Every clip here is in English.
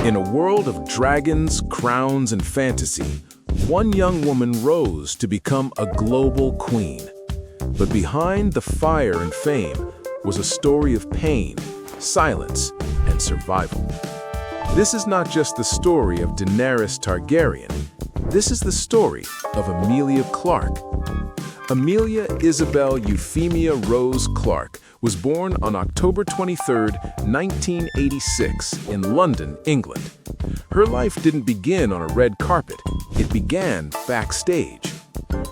In a world of dragons, crowns, and fantasy, one young woman rose to become a global queen. But behind the fire and fame was a story of pain, silence, and survival. This is not just the story of Daenerys Targaryen. This is the story of Emilia Clarke. Emilia Isabel Euphemia Rose Clarke was born on October 23, 1986, in London, England. Her life didn't begin on a red carpet. It began backstage.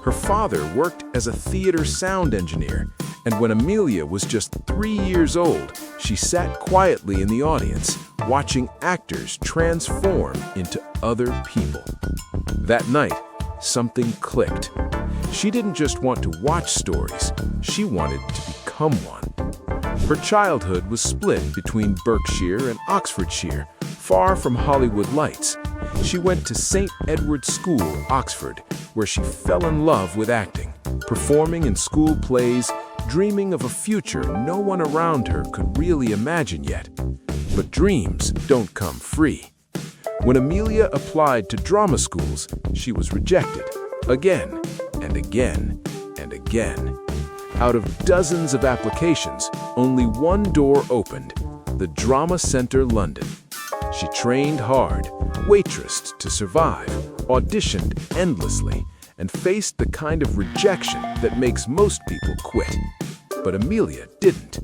Her father worked as a theater sound engineer, and when Emilia was just 3 years old, she sat quietly in the audience, watching actors transform into other people. That night, something clicked. She didn't just want to watch stories, she wanted to become one. Her childhood was split between Berkshire and Oxfordshire, far from Hollywood lights. She went to St. Edward's School, Oxford, where she fell in love with acting, performing in school plays, dreaming of a future no one around her could really imagine yet. But dreams don't come free. When Emilia applied to drama schools, she was rejected, again and again and again. Out of dozens of applications, only one door opened, the Drama Centre London. She trained hard, waitressed to survive, auditioned endlessly, and faced the kind of rejection that makes most people quit. But Emilia didn't.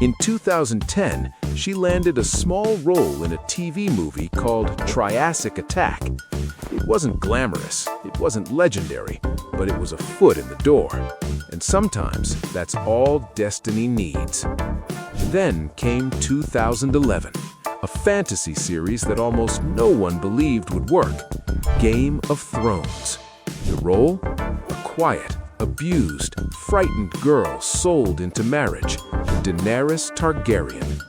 In 2010, she landed a small role in a TV movie called Triassic Attack. It wasn't glamorous, it wasn't legendary, but it was a foot in the door. And sometimes that's all destiny needs. Then came 2011, a fantasy series that almost no one believed would work, Game of Thrones. The role? A quiet, abused, frightened girl sold into marriage, Daenerys Targaryen.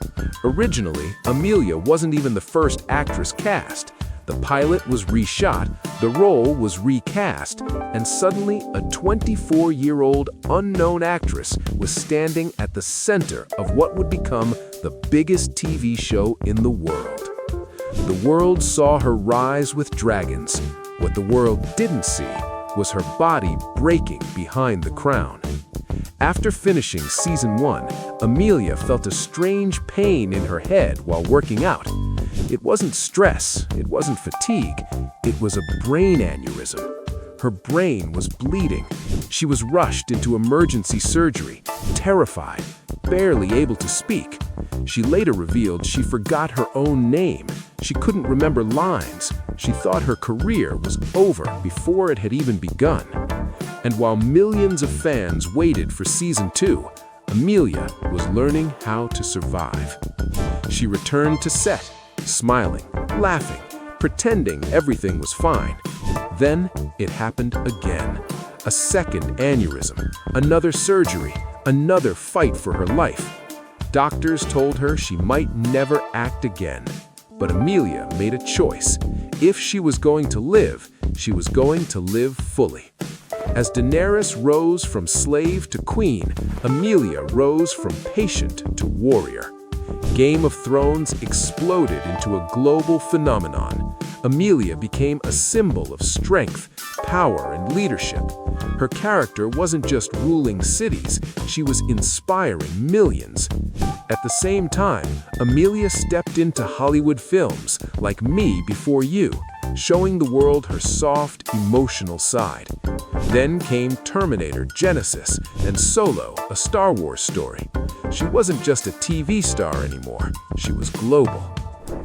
Originally, Emilia wasn't even the first actress cast. The pilot was reshot, the role was recast, and suddenly a 24-year-old unknown actress was standing at the center of what would become the biggest TV show in the world. The world saw her rise with dragons. What the world didn't see was her body breaking behind the crown. After finishing season 1, Emilia felt a strange pain in her head while working out. It wasn't stress, it wasn't fatigue, it was a brain aneurysm. Her brain was bleeding. She was rushed into emergency surgery, terrified, barely able to speak. She later revealed she forgot her own name. She couldn't remember lines. She thought her career was over before it had even begun. And while millions of fans waited for season 2, Emilia was learning how to survive. She returned to set, smiling, laughing, pretending everything was fine. Then it happened again. A second aneurysm, another surgery, another fight for her life. Doctors told her she might never act again. But Emilia made a choice. If she was going to live, she was going to live fully. As Daenerys rose from slave to queen, Emilia rose from patient to warrior. Game of Thrones exploded into a global phenomenon. Emilia became a symbol of strength, power, and leadership. Her character wasn't just ruling cities, she was inspiring millions. At the same time, Emilia stepped into Hollywood films like Me Before You, showing the world her soft, emotional side. Then came Terminator Genesis and Solo, a Star Wars story. She wasn't just a TV star anymore, she was global.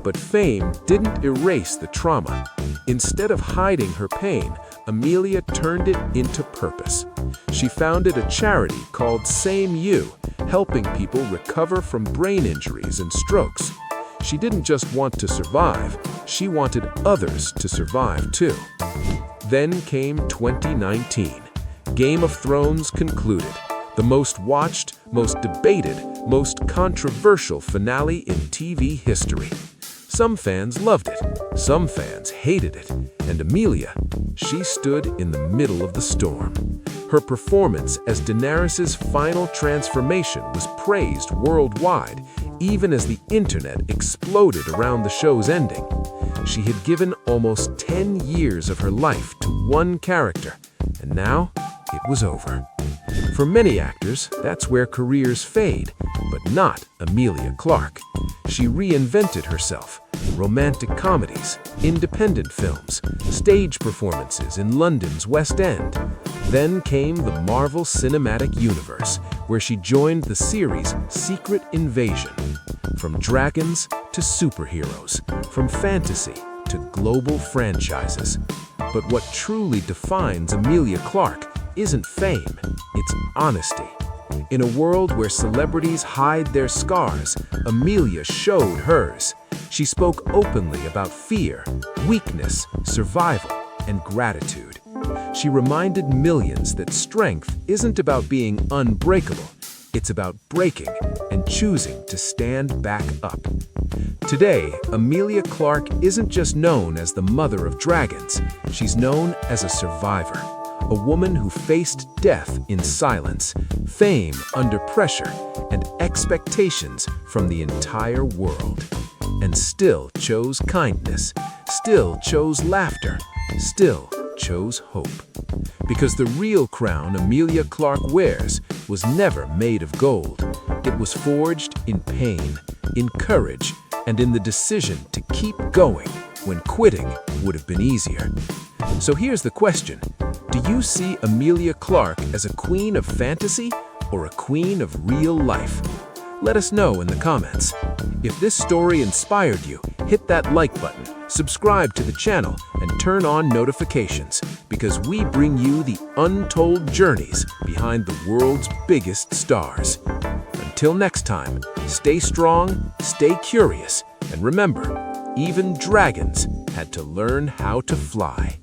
But fame didn't erase the trauma. Instead of hiding her pain, Emilia turned it into purpose. She founded a charity called Same You, helping people recover from brain injuries and strokes. She didn't just want to survive, she wanted others to survive too. Then came 2019. Game of Thrones concluded. The most watched, most debated, most controversial finale in TV history. Some fans loved it, some fans hated it, and Emilia, she stood in the middle of the storm. Her performance as Daenerys' final transformation was praised worldwide, even as the internet exploded around the show's ending. She had given almost 10 years of her life to one character, and now it was over. For many actors, that's where careers fade, but not Emilia Clarke. She reinvented herself. Romantic comedies, independent films, stage performances in London's West End. Then came the Marvel Cinematic Universe, where she joined the series Secret Invasion. From dragons to superheroes, from fantasy to global franchises. But what truly defines Emilia Clarke isn't fame, it's honesty. In a world where celebrities hide their scars, Emilia showed hers. She spoke openly about fear, weakness, survival, and gratitude. She reminded millions that strength isn't about being unbreakable, it's about breaking and choosing to stand back up. Today, Emilia Clarke isn't just known as the mother of dragons, she's known as a survivor. A woman who faced death in silence, fame under pressure, and expectations from the entire world. And still chose kindness, still chose laughter, still chose hope. Because the real crown Emilia Clarke wears was never made of gold. It was forged in pain, in courage, and in the decision to keep going when quitting would have been easier. So here's the question. Do you see Emilia Clarke as a queen of fantasy or a queen of real life? Let us know in the comments. If this story inspired you, hit that like button, subscribe to the channel, and turn on notifications, because we bring you the untold journeys behind the world's biggest stars. Until next time, stay strong, stay curious, and remember, even dragons had to learn how to fly.